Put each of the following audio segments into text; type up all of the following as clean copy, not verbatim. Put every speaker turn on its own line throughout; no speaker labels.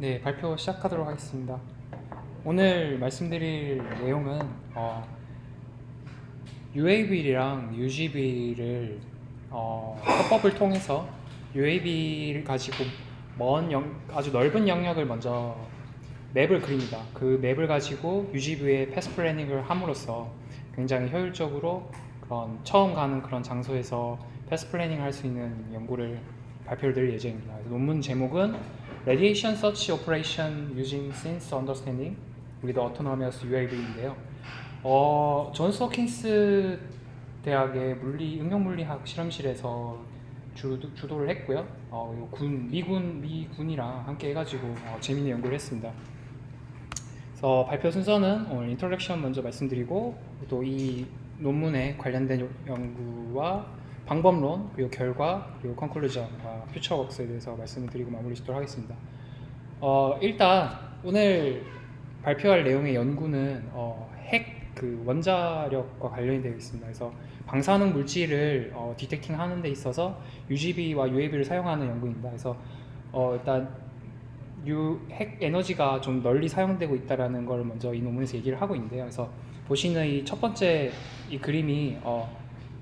네, 발표 시작하도록 하겠습니다. 오늘 말씀드릴 내용은 UAV랑 UGV를 협업을 통해서 UAV를 가지고 아주 넓은 영역을 먼저 맵을 그립니다. 그 맵을 가지고 UGV의 패스 플래닝을 함으로써 굉장히 효율적으로 그런 처음 가는 그런 장소에서 패스 플래닝을 할 수 있는 연구를 발표를 드릴 예정입니다. 논문 제목은 Radiation Search Operation Using Sense Understanding with Autonomous UAV인데요. 존스 호킨스 대학의 응용물리학 실험실에서 주도를 했고요. 미군이랑 함께 해가지고 재밌는 연구를 했습니다. 그래서 발표 순서는 오늘 인트로덕션 먼저 말씀드리고 또 이 논문에 관련된 연구와 방법론, 그리고 결과, 그리고 컨클루전과 퓨처웍스에 대해서 말씀을 드리고 마무리 짓도록 하겠습니다. 일단 오늘 발표할 내용의 연구는 핵 그 원자력과 관련이 되어 있습니다. 그래서 방사능 물질을 디텍팅 하는 데 있어서 UGV와 UAV를 사용하는 연구입니다. 그래서 일단 핵 에너지가 좀 널리 사용되고 있다는 걸 먼저 이 논문에서 얘기를 하고 있는데요. 그래서 보시는 이 첫 번째 이 그림이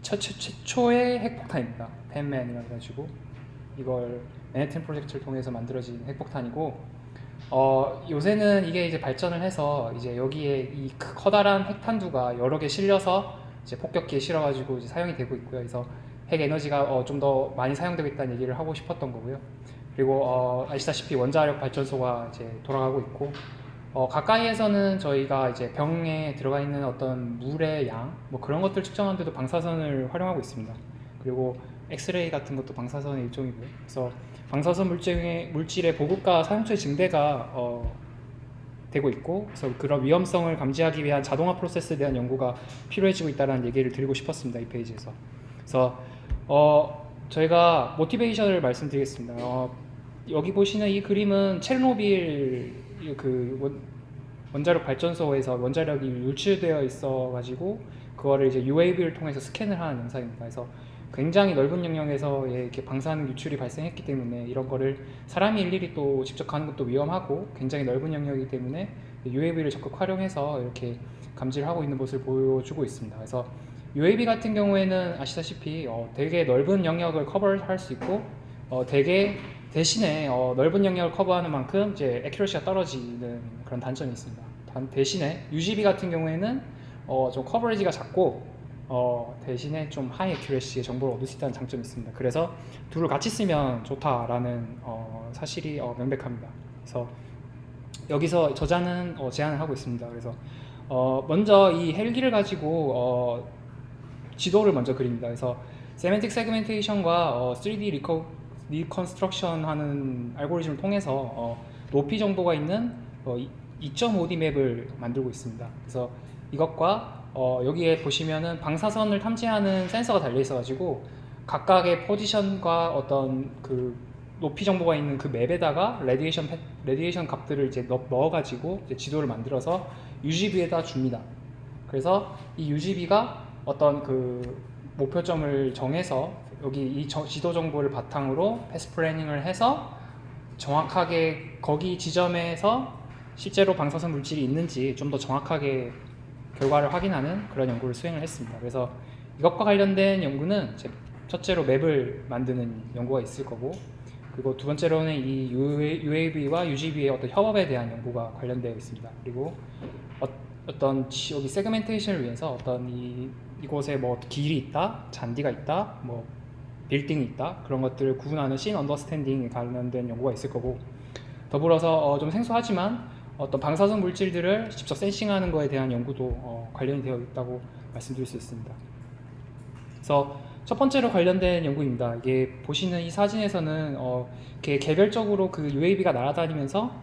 최초의 핵폭탄입니다. 펜맨이라 해가지고 이걸 맨해튼 프로젝트를 통해서 만들어진 핵폭탄이고 요새는 이게 이제 발전을 해서 이제 여기에 이 커다란 핵탄두가 여러 개 실려서 이제 폭격기에 실어가지고 이제 사용이 되고 있고요. 그래서 핵 에너지가 좀 더 많이 사용되고 있다는 얘기를 하고 싶었던 거고요. 그리고 아시다시피 원자력 발전소가 이제 돌아가고 있고 가까이에서는 저희가 이제 병에 들어가 있는 어떤 물의 양 뭐 그런 것들 측정하는데도 방사선을 활용하고 있습니다. 그리고 엑스레이 같은 것도 방사선의 일종이고요. 그래서 방사선 물질의 보급과 사용처의 증대가 되고 있고, 그래서 그런 위험성을 감지하기 위한 자동화 프로세스에 대한 연구가 필요해지고 있다는 얘기를 드리고 싶었습니다. 이 페이지에서. 그래서 저희가 모티베이션을 말씀드리겠습니다. 여기 보시는 이 그림은 체르노빌 그 원자력 발전소에서 원자력이 유출되어 있어 가지고 그거를 이제 UAV를 통해서 스캔을 하는 영상입니다. 그래서 굉장히 넓은 영역에서 이렇게 방사능 유출이 발생했기 때문에 이런 거를 사람이 일일이 또 직접 가는 것도 위험하고 굉장히 넓은 영역이기 때문에 UAV를 적극 활용해서 이렇게 감지를 하고 있는 모습을 보여주고 있습니다. 그래서 UAV 같은 경우에는 아시다시피 되게 넓은 영역을 커버할 수 있고 대신에 넓은 영역을 커버하는 만큼 이제 애큐러시가 떨어지는 그런 단점이 있습니다. 대신에 UGV 같은 경우에는 좀 커버리지가 작고 대신에 좀 하이 애큐러시의 정보를 얻을 수 있다는 장점이 있습니다. 그래서 둘을 같이 쓰면 좋다라는 사실이 명백합니다. 그래서 여기서 저자는 제안을 하고 있습니다. 그래서 먼저 이 헬기를 가지고 지도를 먼저 그립니다. 그래서 세멘틱 세그멘테이션과 3D 리컨스트럭션 하는 알고리즘을 통해서 높이 정보가 있는 2.5D 맵을 만들고 있습니다. 그래서 이것과 여기에 보시면은 방사선을 탐지하는 센서가 달려 있어가지고 각각의 포지션과 어떤 그 높이 정보가 있는 그 맵에다가 레디에이션 값들을 이제 넣어가지고 이제 지도를 만들어서 UGV에다 줍니다. 그래서 이 UGV가 어떤 그 목표점을 정해서 여기 이 지도 정보를 바탕으로 패스 플래닝을 해서 정확하게 거기 지점에서 실제로 방사선 물질이 있는지 좀 더 정확하게 결과를 확인하는 그런 연구를 수행을 했습니다. 그래서 이것과 관련된 연구는 첫째로 맵을 만드는 연구가 있을 거고, 그리고 두 번째로는 이 UAV와 UGV의 어떤 협업에 대한 연구가 관련되어 있습니다. 그리고 어떤 여기 세그멘테이션을 위해서 어떤 이곳에 뭐 길이 있다, 잔디가 있다, 뭐 빌딩이 있다, 그런 것들을 구분하는 씬 언더스탠딩에 관련된 연구가 있을 거고, 더불어서 좀 생소하지만 어떤 방사선 물질들을 직접 센싱하는 거에 대한 연구도 관련이 되어 있다고 말씀드릴 수 있습니다. 그래서 첫 번째로 관련된 연구입니다. 이게 보시는 이 사진에서는 이렇게 개별적으로 그 UAV가 날아다니면서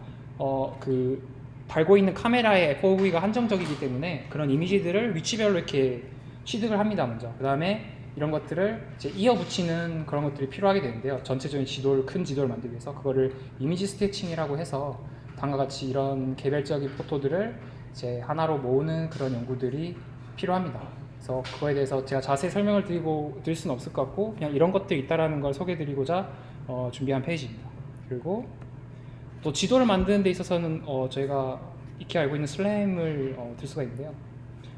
그 달고 있는 카메라의 FOV가 한정적이기 때문에 그런 이미지들을 위치별로 이렇게 취득을 합니다. 먼저 그 다음에 이런 것들을 이제 이어 붙이는 그런 것들이 필요하게 되는데요. 전체적인 큰 지도를 만들기 위해서 그거를 이미지 스태칭이라고 해서 다음과 같이 이런 개별적인 포토들을 이제 하나로 모으는 그런 연구들이 필요합니다. 그래서 그거에 대해서 제가 자세히 설명을 드릴 수는 없을 것 같고 그냥 이런 것들이 있다라는 걸 소개해드리고자 준비한 페이지입니다. 그리고 또 지도를 만드는 데 있어서는 저희가 익히 알고 있는 슬램을 들 수가 있는데요.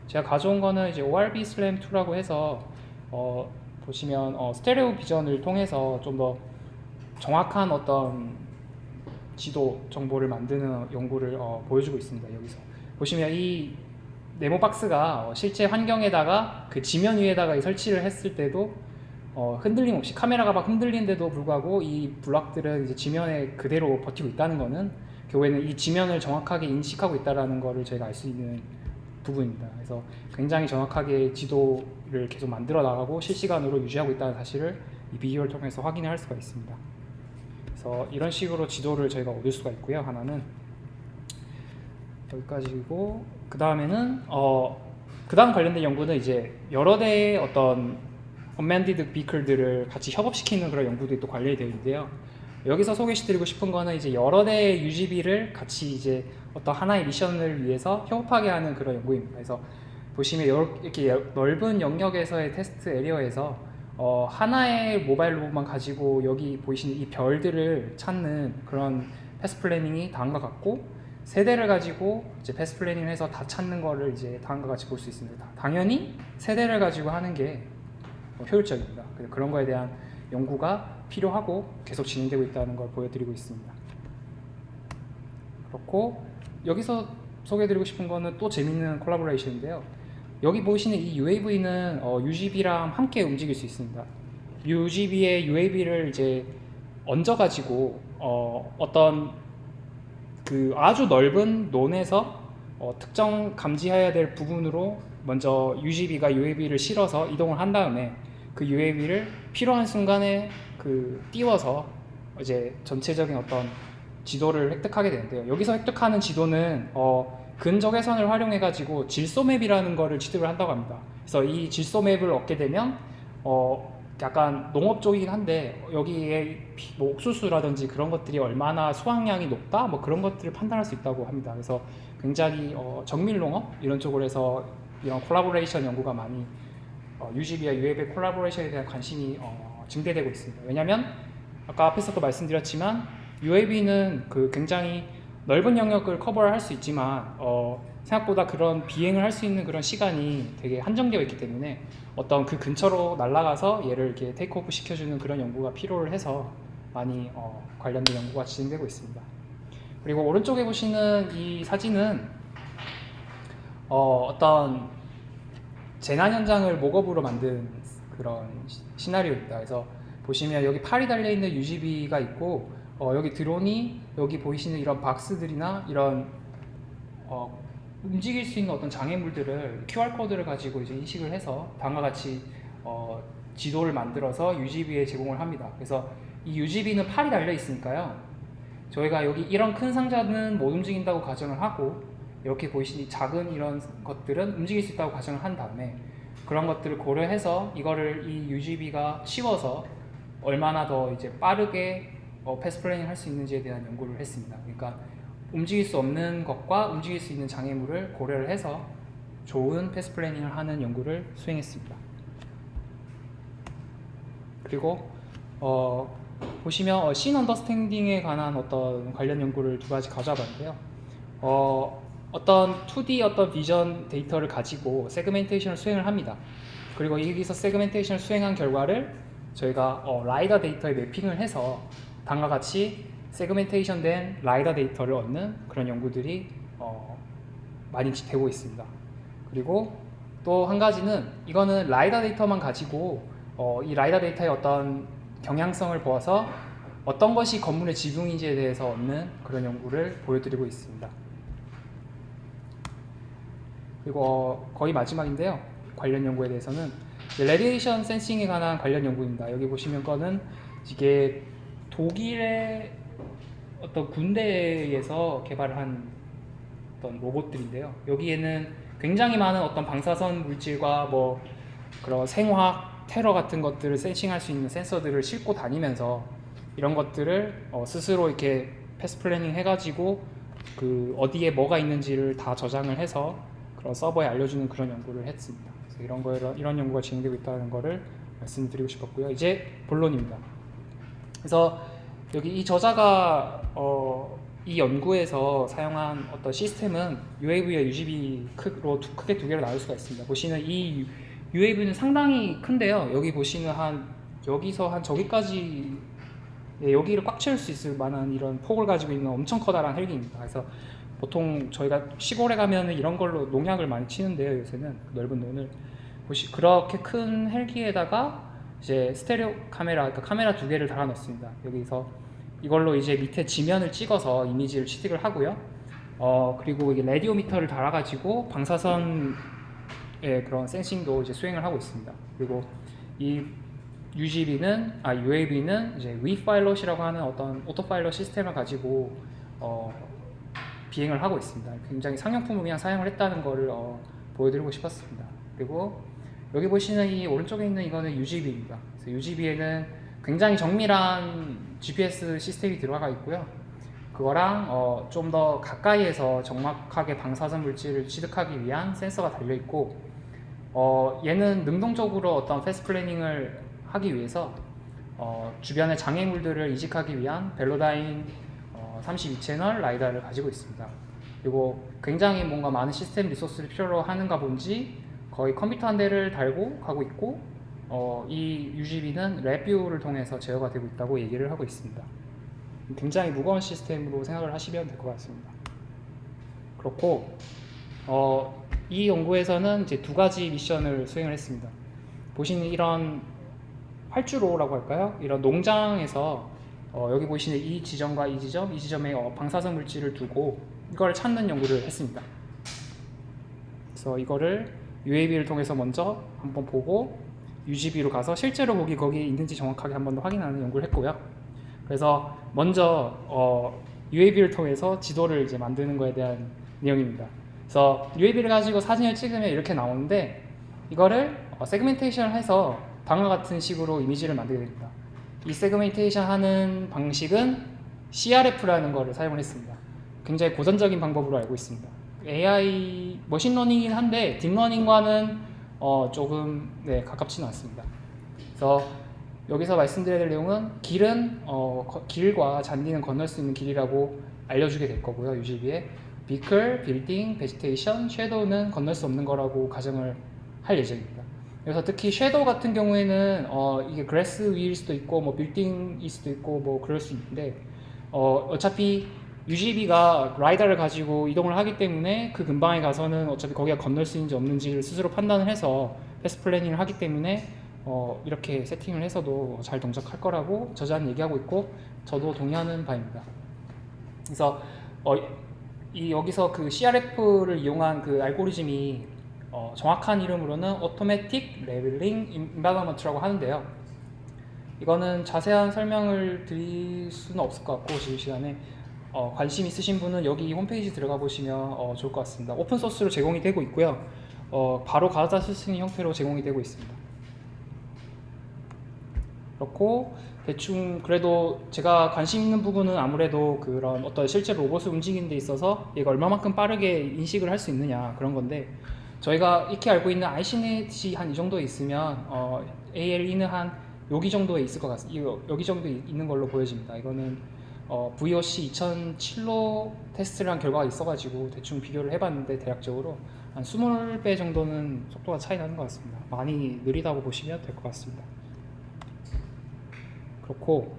제가 가져온 거는 이제 ORB 슬램 2라고 해서 보시면 스테레오 비전을 통해서 좀 더 정확한 어떤 지도 정보를 만드는 연구를 보여주고 있습니다. 여기서 보시면 이 네모 박스가 실제 환경에다가 그 지면 위에다가 설치를 했을 때도 흔들림 없이 카메라가 막 흔들리는데도 불구하고 이 블럭들은 이제 지면에 그대로 버티고 있다는 거는 결국에는 이 지면을 정확하게 인식하고 있다는 거를 저희가 알 수 있는 부분입니다. 그래서 굉장히 정확하게 지도를 계속 만들어 나가고 실시간으로 유지하고 있다는 사실을 이 비디오를 통해서 확인할 수가 있습니다. 그래서 이런 식으로 지도를 저희가 얻을 수가 있고요. 하나는 여기까지고, 그 다음에는 그 다음 관련된 연구는 이제 여러 대의 어떤 언맨디드 비클들을 같이 협업시키는 그런 연구들이 또 관련이 되어 있는데요. 여기서 소개시드리고 싶은 거는 이제 여러 대의 UGV를 같이 이제 어떤 하나의 미션을 위해서 협업하게 하는 그런 연구입니다. 그래서 보시면 이렇게 넓은 영역에서의 테스트 에리어에서 하나의 모바일 로봇만 가지고 여기 보이시는 이 별들을 찾는 그런 패스 플래닝이 다음과 같고, 세 대를 가지고 이제 패스 플래닝을 해서 다 찾는 거를 이제 다음과 같이 볼 수 있습니다. 당연히 세 대를 가지고 하는 게 효율적입니다. 그런 거에 대한 연구가 필요하고 계속 진행되고 있다는 걸 보여드리고 있습니다. 그렇고 여기서 소개해드리고 싶은 거는 또 재밌는 콜라보레이션인데요. 여기 보이시는 이 UAV는 UGV랑 함께 움직일 수 있습니다. UGV에 UAV를 이제 얹어가지고 어떤 그 아주 넓은 논에서 특정 감지해야 될 부분으로 먼저 UGV가 UAV를 실어서 이동을 한 다음에 그 UAV를 필요한 순간에 그 띄워서 이제 전체적인 어떤 지도를 획득하게 되는데요. 여기서 획득하는 지도는 근적외선을 활용해 가지고 질소맵이라는 거를 취득을 한다고 합니다. 그래서 이 질소맵을 얻게 되면 약간 농업 쪽이긴 한데 여기에 뭐 옥수수라든지 그런 것들이 얼마나 수확량이 높다 뭐 그런 것들을 판단할 수 있다고 합니다. 그래서 굉장히 정밀 농업 이런 쪽으로 해서 이런 콜라보레이션 연구가 많이 UGV와 UAV 콜라보레이션에 대한 관심이 증대되고 있습니다. 왜냐하면 아까 앞에서도 말씀드렸지만 UAV는 그 굉장히 넓은 영역을 커버를 할 수 있지만 생각보다 그런 비행을 할 수 있는 그런 시간이 되게 한정되어 있기 때문에 어떤 그 근처로 날아가서 얘를 이렇게 테이크오프 시켜주는 그런 연구가 필요를 해서 많이 관련된 연구가 진행되고 있습니다. 그리고 오른쪽에 보시는 이 사진은 어떤 재난 현장을 목업으로 만든 그런 시나리오입니다. 그래서 보시면 여기 팔이 달려있는 UGV가 있고 여기 드론이 여기 보이시는 이런 박스들이나 이런 움직일 수 있는 어떤 장애물들을 QR코드를 가지고 이제 인식을 해서 다음과 같이 지도를 만들어서 UGV에 제공을 합니다. 그래서 이 UGV는 팔이 달려 있으니까요. 저희가 여기 이런 큰 상자는 못 움직인다고 가정을 하고 이렇게 보이시는 작은 이런 것들은 움직일 수 있다고 가정을 한 다음에 그런 것들을 고려해서 이거를 이 UGV가 치워서 얼마나 더 이제 빠르게 패스 플래닝 할 수 있는지에 대한 연구를 했습니다. 그러니까 움직일 수 없는 것과 움직일 수 있는 장애물을 고려를 해서 좋은 패스 플래닝을 하는 연구를 수행했습니다. 그리고 보시면 씬 언더스탠딩에 관한 어떤 관련 연구를 두 가지 가져와 봤는데요. 어떤 2D 어떤 비전 데이터를 가지고 세그멘테이션을 수행을 합니다. 그리고 여기서 세그멘테이션을 수행한 결과를 저희가 라이다 데이터에 매핑을 해서 다음과 같이 세그멘테이션 된 라이다 데이터를 얻는 그런 연구들이 많이 되고 있습니다. 그리고 또 한 가지는 이거는 라이다 데이터만 가지고 이 라이다 데이터의 어떤 경향성을 보아서 어떤 것이 건물의 지붕인지에 대해서 얻는 그런 연구를 보여드리고 있습니다. 그리고 거의 마지막인데요. 관련 연구에 대해서는 레디에이션 센싱에 관한 관련 연구입니다. 여기 보시면 거는 이게 독일의 어떤 군대에서 개발한 어떤 로봇들인데요. 여기에는 굉장히 많은 어떤 방사선 물질과 뭐 그런 생화학, 테러 같은 것들을 센싱할 수 있는 센서들을 싣고 다니면서 이런 것들을 스스로 이렇게 패스 플래닝 해가지고 그 어디에 뭐가 있는지를 다 저장을 해서 그런 서버에 알려주는 그런 연구를 했습니다. 그래서 이런 연구가 진행되고 있다는 것을 말씀드리고 싶었고요. 이제 본론입니다. 그래서 여기 이 저자가 이 연구에서 사용한 어떤 시스템은 UAV와 UGV로 크게 두 개로 나눌 수가 있습니다. 보시는 이 UAV는 상당히 큰데요. 여기 보시는 여기서 한 저기까지, 예, 여기를 꽉 채울 수 있을 만한 이런 폭을 가지고 있는 엄청 커다란 헬기입니다. 그래서 보통 저희가 시골에 가면 이런 걸로 농약을 많이 치는데요. 요새는 넓은 논을 그렇게 큰 헬기에다가 이제 스테레오 카메라, 그러니까 카메라 두 개를 달아 놓습니다. 여기서 이걸로 이제 밑에 지면을 찍어서 이미지를 취득을 하고요. 그리고 이게 라디오미터를 달아가지고 방사선의 그런 센싱도 이제 수행을 하고 있습니다. 그리고 이 UAV는 이제 위파일럿이라고 하는 어떤 오토파일럿 시스템을 가지고 비행을 하고 있습니다. 굉장히 상용품을 그냥 사용을 했다는 거를 보여드리고 싶었습니다. 그리고 여기 보시는 이 오른쪽에 있는 이거는 UGV입니다. 그래서 UGV에는 굉장히 정밀한 GPS 시스템이 들어가 있고요. 그거랑 좀 더 가까이에서 정확하게 방사선 물질을 취득하기 위한 센서가 달려 있고, 얘는 능동적으로 어떤 패스 플래닝을 하기 위해서 주변의 장애물들을 이식하기 위한 벨로다인 32채널 라이다를 가지고 있습니다. 그리고 굉장히 뭔가 많은 시스템 리소스를 필요로 하는가 본지 거의 컴퓨터 한 대를 달고 가고 있고, 이 UGV는 랩뷰를 통해서 제어가 되고 있다고 얘기를 하고 있습니다. 굉장히 무거운 시스템으로 생각을 하시면 될 것 같습니다. 그렇고 이 연구에서는 이제 두 가지 미션을 수행을 했습니다. 보시는 이런 활주로라고 할까요? 이런 농장에서 여기 보시는 이 지점과 이 지점에 방사선 물질을 두고 이걸 찾는 연구를 했습니다. 그래서 이거를 UAV를 통해서 먼저 한번 보고 UGV로 가서 실제로 거기에 있는지 정확하게 한번 더 확인하는 연구를 했고요. 그래서 먼저 UAV를 통해서 지도를 이제 만드는 거에 대한 내용입니다. 그래서 UAV를 가지고 사진을 찍으면 이렇게 나오는데, 이거를 세그멘테이션을 해서 다음과 같은 식으로 이미지를 만들게 됩니다. 이 세그멘테이션 하는 방식은 CRF라는 거를 사용을 했습니다. 굉장히 고전적인 방법으로 알고 있습니다. AI 머신러닝이긴 한데 딥러닝과는 조금 가깝지는 않습니다. 그래서 여기서 말씀드려야 될 내용은 길과 잔디는 건널 수 있는 길이라고 알려주게 될 거고요. UGV에 비클, 빌딩, 베지테이션, 섀도우는 건널 수 없는 거라고 가정을 할 예정입니다. 그래서 특히 섀도우 같은 경우에는 이게 그래스 위일 수도 있고 뭐 빌딩일 수도 있고 뭐 그럴 수 있는데, 어차피 UGV가 라이다를 가지고 이동을 하기 때문에 그 근방에 가서는 어차피 거기가 건널 수 있는지 없는지를 스스로 판단을 해서 패스 플래닝을 하기 때문에 이렇게 세팅을 해서도 잘 동작할 거라고 저자는 얘기하고 있고, 저도 동의하는 바입니다. 그래서 여기서 그 CRF를 이용한 그 알고리즘이 정확한 이름으로는 Automatic Leveling Environment라고 하는데요. 이거는 자세한 설명을 드릴 수는 없을 것 같고 지금 시간에 관심 있으신 분은 여기 홈페이지 들어가 보시면 좋을 것 같습니다. 오픈소스로 제공이 되고 있고요. 바로 가져다 쓸 수 있는 형태로 제공이 되고 있습니다. 그렇고 대충 그래도 제가 관심 있는 부분은 아무래도 그런 어떤 실제 로봇을 움직이는 데 있어서 얘가 얼마만큼 빠르게 인식을 할 수 있느냐 그런 건데, 저희가 이렇게 알고 있는 ICNet이 한 이 정도에 있으면 ALE는 한 여기 정도에 있을 것 같습니다. 여기 정도에 있는 걸로 보여집니다. 이거는 VOC 2007로 테스트를 한 결과가 있어가지고 대충 비교를 해봤는데 대략적으로 한 20배 정도는 속도가 차이 나는 것 같습니다. 많이 느리다고 보시면 될 것 같습니다. 그렇고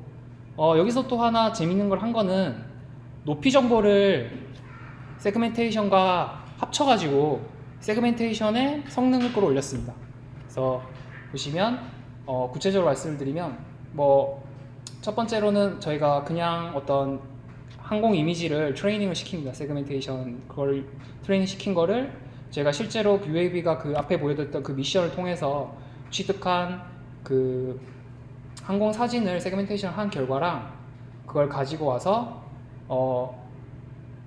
여기서 또 하나 재밌는 걸 한 거는 높이 정보를 세그멘테이션과 합쳐가지고 세그멘테이션의 성능을 끌어올렸습니다. 그래서 보시면 구체적으로 말씀을 드리면 첫 번째로는 저희가 그냥 어떤 항공 이미지를 트레이닝을 시킵니다. 세그멘테이션 그걸 트레이닝 시킨 거를 제가 실제로 UAV가 그 앞에 보여드렸던 그 미션을 통해서 취득한 그 항공 사진을 세그멘테이션 한 결과랑 그걸 가지고 와서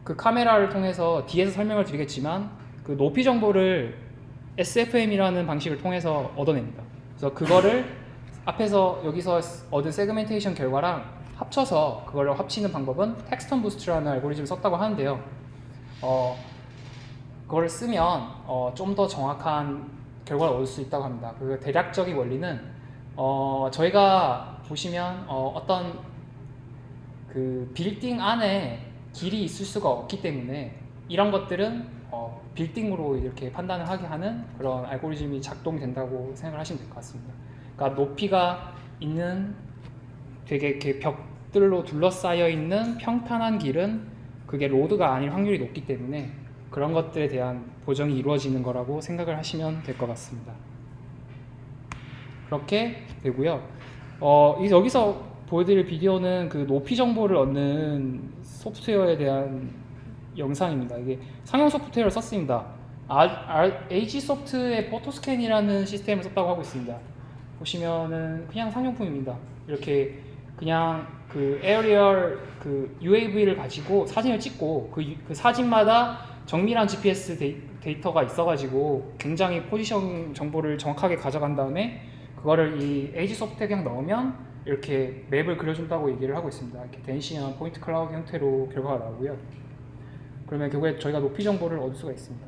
그 카메라를 통해서 뒤에서 설명을 드리겠지만 그 높이 정보를 SFM이라는 방식을 통해서 얻어냅니다. 그래서 그거를 여기서 얻은 세그멘테이션 결과랑 합쳐서 그걸 합치는 방법은 텍스턴 부스트라는 알고리즘을 썼다고 하는데요. 그걸 쓰면 좀 더 정확한 결과를 얻을 수 있다고 합니다. 그 대략적인 원리는 저희가 보시면 어떤 그 빌딩 안에 길이 있을 수가 없기 때문에 이런 것들은 빌딩으로 이렇게 판단을 하게 하는 그런 알고리즘이 작동된다고 생각을 하시면 될 것 같습니다. 그러니까 높이가 있는 되게 이렇게 벽들로 둘러싸여 있는 평탄한 길은 그게 로드가 아닐 확률이 높기 때문에 그런 것들에 대한 보정이 이루어지는 거라고 생각을 하시면 될 것 같습니다. 그렇게 되고요. 여기서 보여드릴 비디오는 그 높이 정보를 얻는 소프트웨어에 대한 영상입니다. 이게 상용 소프트웨어를 썼습니다. H소프트의 포토스캔이라는 시스템을 썼다고 하고 있습니다. 보시면은 그냥 상용품입니다. 이렇게 그냥 그 에어리얼 그 UAV를 가지고 사진을 찍고 그 사진마다 정밀한 GPS 데이터가 있어가지고 굉장히 포지션 정보를 정확하게 가져간 다음에 그거를 이 H소프트에 그냥 넣으면 이렇게 맵을 그려준다고 얘기를 하고 있습니다. 이렇게 댄시한 포인트 클라우드 형태로 결과가 나오고요. 그러면 결국에 저희가 높이 정보를 얻을 수가 있습니다.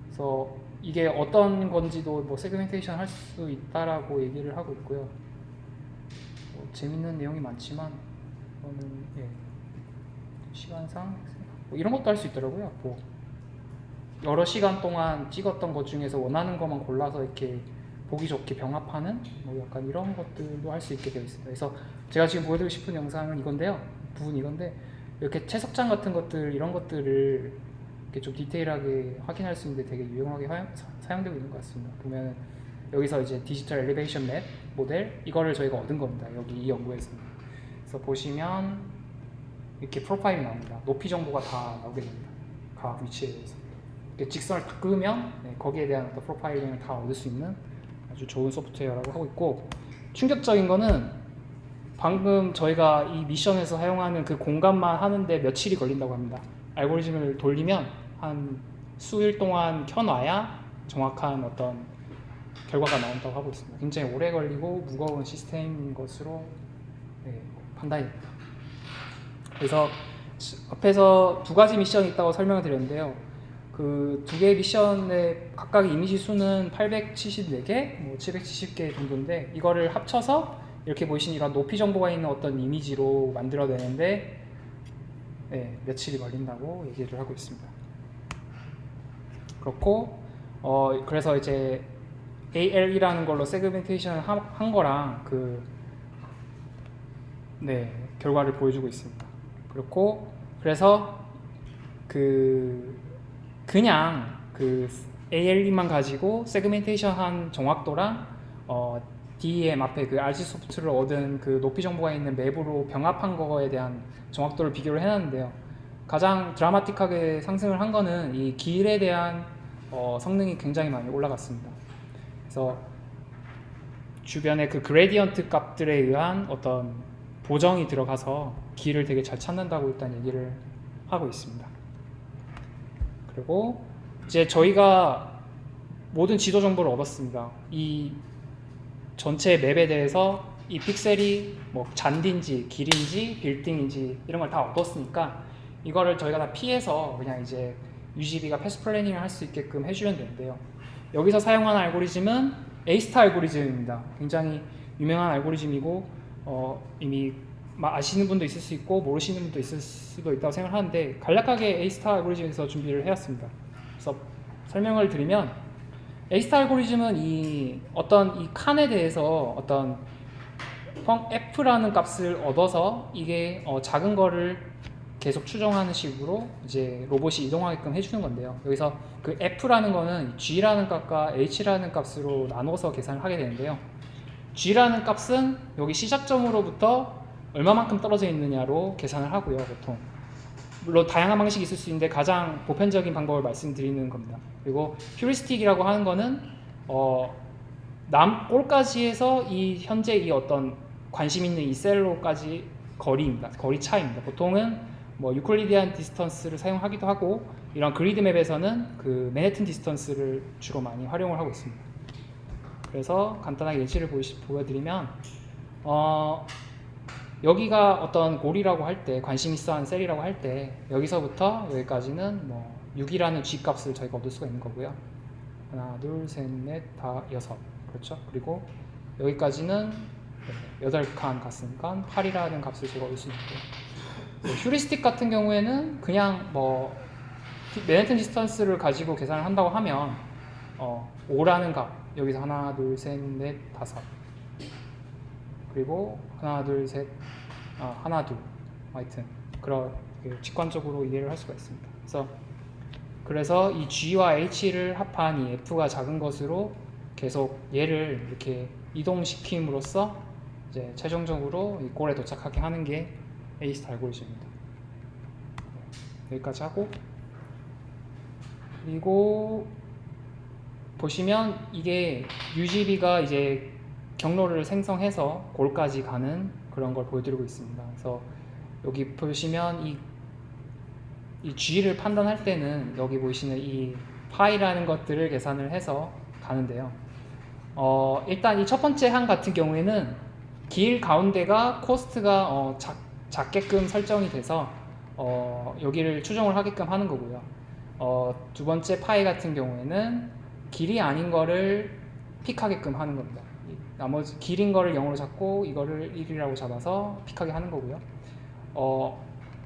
그래서 이게 어떤 건지도 뭐 세그멘테이션 할 수 있다라고 얘기를 하고 있고요. 재밌는 내용이 많지만 저는 시간상 뭐 이런 것도 할 수 있더라고요. 뭐 여러 시간 동안 찍었던 것 중에서 원하는 것만 골라서 이렇게 보기 좋게 병합하는 뭐 약간 이런 것들도 할 수 있게 되어 있습니다. 그래서 제가 지금 보여드리고 싶은 영상은 이건데요. 부분 이건데 이렇게 채석장 같은 것들 이런 것들을 이렇게 좀 디테일하게 확인할 수 있는데 되게 유용하게 사용되고 있는 것 같습니다. 보면 여기서 이제 디지털 엘리베이션 맵 모델 이거를 저희가 얻은 겁니다. 여기 이 연구에서. 그래서 보시면 이렇게 프로파일이 나옵니다. 높이 정보가 다 나오게 됩니다. 각 위치에 대해서. 이렇게 직선을 딱 그으면 거기에 대한 어떤 프로파일링을 다 얻을 수 있는 아주 좋은 소프트웨어라고 하고 있고, 충격적인 거는 방금 저희가 이 미션에서 사용하는 그 공간만 하는데 며칠이 걸린다고 합니다. 알고리즘을 돌리면 한 수일 동안 켜놔야 정확한 어떤 결과가 나온다고 하고 있습니다. 굉장히 오래 걸리고 무거운 시스템인 것으로 판단이 됩니다. 그래서 앞에서 두 가지 미션이 있다고 설명을 드렸는데요. 그 두 개의 미션의 각각의 이미지 수는 874개, 뭐 770개 정도인데 이거를 합쳐서 이렇게 보이신 이런 높이 정보가 있는 어떤 이미지로 만들어내는데 며칠이 걸린다고 얘기를 하고 있습니다. 그렇고 그래서 이제 AL이라는 걸로 세그멘테이션을 한 거랑 결과를 보여주고 있습니다. 그렇고 그래서 그냥 AL만 가지고 세그멘테이션 한 정확도랑 DEM 앞에 그 RG 소프트를 얻은 그 높이 정보가 있는 맵으로 병합한 거에 대한 정확도를 비교를 해놨는데요. 가장 드라마틱하게 상승을 한 거는 이 길에 대한 성능이 굉장히 많이 올라갔습니다. 그래서 주변에 그 그레디언트 값들에 의한 어떤 보정이 들어가서 길을 되게 잘 찾는다고 일단 얘기를 하고 있습니다. 그리고 이제 저희가 모든 지도 정보를 얻었습니다. 이 전체 맵에 대해서 이 픽셀이 뭐 잔디인지 길인지 빌딩인지 이런 걸 다 얻었으니까 이거를 저희가 다 피해서 그냥 이제 UGB가 패스 플래닝을 할 수 있게끔 해주면 되는데요. 여기서 사용하는 알고리즘은 A-스타 알고리즘입니다. 굉장히 유명한 알고리즘이고 이미 아시는 분도 있을 수 있고 모르시는 분도 있을 수도 있다고 생각하는데 간략하게 A-스타 알고리즘에서 준비를 해왔습니다. 그래서 설명을 드리면 A-스타 알고리즘은 이 칸에 대해서 어떤 F라는 값을 얻어서 이게 작은 거를 계속 추정하는 식으로 이제 로봇이 이동하게끔 해주는 건데요. 여기서 그 F라는 거는 G라는 값과 H라는 값으로 나눠서 계산을 하게 되는데요. G라는 값은 여기 시작점으로부터 얼마만큼 떨어져 있느냐로 계산을 하고요, 보통. 물론 다양한 방식이 있을 수 있는데 가장 보편적인 방법을 말씀드리는 겁니다. 그리고 휴리스틱이라고 하는 거는 골까지에서 이 현재 이 어떤 관심 있는 이 셀로까지 거리입니다. 거리 차이입니다. 보통은 뭐 유클리디안 디스턴스를 사용하기도 하고 이런 그리드 맵에서는 그 맨해튼 디스턴스를 주로 많이 활용을 하고 있습니다. 그래서 간단하게 예시를 보여드리면 여기가 어떤 골이라고 할 때 관심 있어 하는 셀이라고 할 때 여기서부터 여기까지는 뭐 6이라는 G 값을 저희가 얻을 수가 있는 거고요. 하나, 둘, 셋, 넷, 다, 여섯. 그렇죠? 그리고 여기까지는 8칸 갔으니까 8이라는 값을 제가 얻을 수 있고요. 휴리스틱 같은 경우에는 그냥 뭐 맨해튼 디스턴스를 가지고 계산을 한다고 하면 5라는 값 여기서 하나 둘 셋 넷 다섯 그리고 하나 둘 셋 하나 둘 하여튼 그런 직관적으로 이해를 할 수가 있습니다. 그래서 이 G와 H를 합한 이 F가 작은 것으로 계속 얘를 이렇게 이동시킴으로써 이제 최종적으로 이 골에 도착하게 하는 게 A-스타 알고리즘입니다. 여기까지 하고, 그리고 보시면 이게 UGB가 이제 경로를 생성해서 골까지 가는 그런 걸 보여드리고 있습니다. 그래서 여기 보시면 이 G를 판단할 때는 여기 보이시는 이 파이라는 것들을 계산을 해서 가는데요. 일단 이 첫 번째 항 같은 경우에는 길 가운데가 코스트가 작게끔 설정이 돼서 여기를 추정을 하게끔 하는 거고요. 두 번째 파이 같은 경우에는 길이 아닌 거를 픽하게끔 하는 겁니다. 나머지 길인 거를 0으로 잡고 이거를 1이라고 잡아서 픽하게 하는 거고요.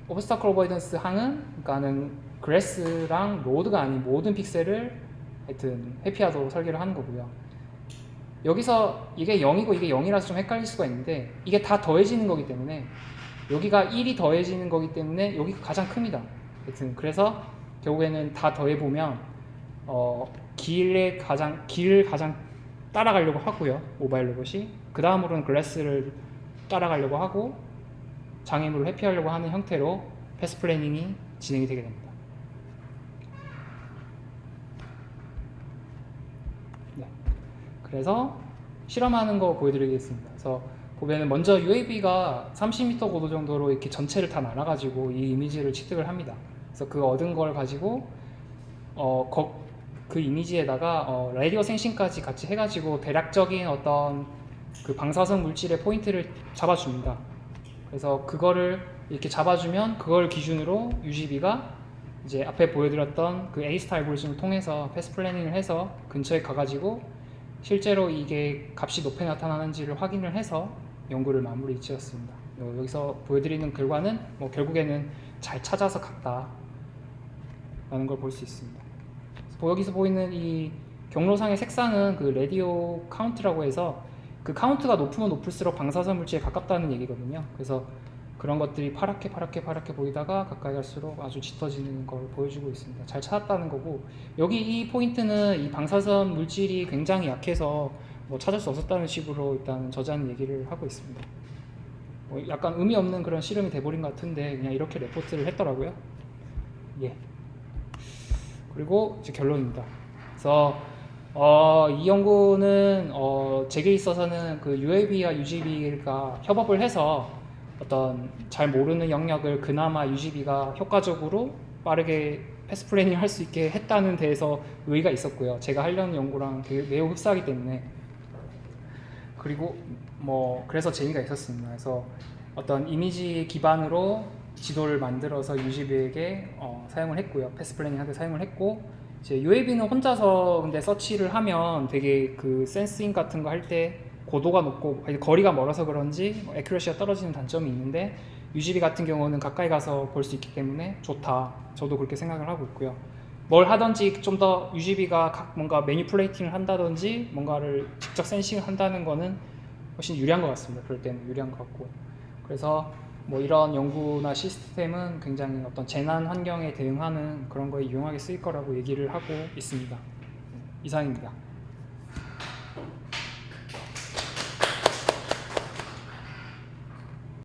오브스타클 어버이던스 항은 그러니까는 그래스랑 로드가 아닌 모든 픽셀을 하여튼 회피하도록 설계를 하는 거고요. 여기서 이게 0이고 이게 0이라서 좀 헷갈릴 수가 있는데 이게 다 더해지는 거기 때문에 여기가 1이 더해지는 거기 때문에 여기가 가장 큽니다. 하여튼 그래서 결국에는 다 더해보면 길을 가장 따라가려고 하고요. 모바일 로봇이 그 다음으로는 글래스를 따라가려고 하고 장애물을 회피하려고 하는 형태로 패스 플래닝이 진행이 되게 됩니다. 네. 그래서 실험하는 거 보여드리겠습니다. 그래서 보면 먼저 UAV가 30m 고도 정도로 이렇게 전체를 다 날아가지고 이 이미지를 취득을 합니다. 그래서 그 얻은 걸 가지고 그 이미지에다가 라디오 생신까지 같이 해가지고 대략적인 어떤 그 방사선 물질의 포인트를 잡아줍니다. 그래서 그거를 이렇게 잡아주면 그걸 기준으로 UGB가 이제 앞에 보여드렸던 그 A-스타 알고리즘을 통해서 패스 플래닝을 해서 근처에 가가지고 실제로 이게 값이 높게 나타나는지를 확인을 해서 연구를 마무리 지었습니다. 여기서 보여드리는 결과는 결국에는 잘 찾아서 갔다 라는 걸 볼 수 있습니다. 여기서 보이는 이 경로상의 색상은 그 라디오 카운트라고 해서 그 카운트가 높으면 높을수록 방사선 물질에 가깝다는 얘기거든요. 그래서 그런 것들이 파랗게 보이다가 가까이 갈수록 아주 짙어지는 걸 보여주고 있습니다. 잘 찾았다는 거고, 여기 이 포인트는 이 방사선 물질이 굉장히 약해서 찾을 수 없었다는 식으로 일단 저자는 얘기를 하고 있습니다. 약간 의미 없는 그런 실험이 돼버린 것 같은데 그냥 이렇게 레포트를 했더라고요. 예. 그리고 이제 결론입니다. 그래서 이 연구는 제게 있어서는 그 UAV와 UGB가 협업을 해서 어떤 잘 모르는 영역을 그나마 UGB가 효과적으로 빠르게 패스 플래닝 할 수 있게 했다는 데에서 의의가 있었고요. 제가 하려는 연구랑 매우 흡사하기 때문에, 그리고 그래서 재미가 있었습니다. 그래서 어떤 이미지 기반으로 지도를 만들어서 UGB에게 사용을 했고요. 패스 플래닝 하는데 사용을 했고, 이제 UAV는 혼자서 근데 서치를 하면 되게 그 센싱 같은 거 할 때 고도가 높고 거리가 멀어서 그런지 애큐러시가 떨어지는 단점이 있는데, UGB 같은 경우는 가까이 가서 볼 수 있기 때문에 좋다. 저도 그렇게 생각을 하고 있고요. 뭘 하든지 좀 더 UGB가 뭔가 매니플레이팅을 한다든지 뭔가를 직접 센싱을 한다는 거는 훨씬 유리한 것 같습니다. 그럴 때는 유리한 것 같고, 그래서 이런 연구나 시스템은 굉장히 어떤 재난 환경에 대응하는 그런 거에 유용하게 쓰일 거라고 얘기를 하고 있습니다. 이상입니다.